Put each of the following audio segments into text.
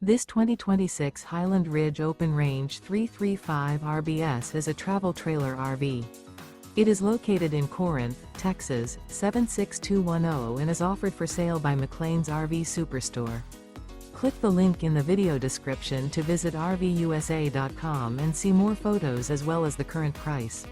This 2026 Highland Ridge Open Range 335 RBS is a travel trailer RV. It is located in Corinth, Texas, 76210 and is offered for sale by McClain's RV Superstore. Click the link in the video description to visit RVUSA.com and see more photos as well as the current price.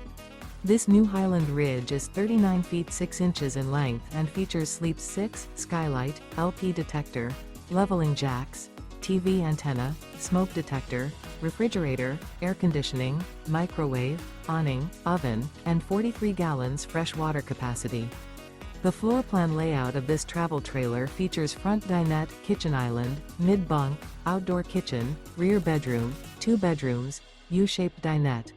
This new Highland Ridge is 39 feet 6 inches in length and features Sleep 6, skylight, LP detector, leveling jacks, TV antenna, smoke detector, refrigerator, air conditioning, microwave, awning, oven, and 43 gallons fresh water capacity. The floor plan layout of this travel trailer features front dinette, kitchen island, mid-bunk, outdoor kitchen, rear bedroom, 2 bedrooms, U-shaped dinette.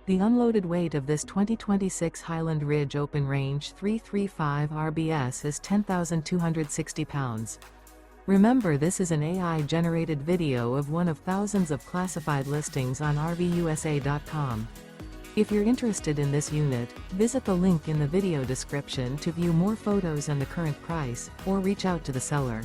The unloaded weight of this 2026 Highland Ridge Open Range 335 RBS is 10,260 pounds. Remember, this is an AI-generated video of one of thousands of classified listings on RVUSA.com. If you're interested in this unit, visit the link in the video description to view more photos and the current price, or reach out to the seller.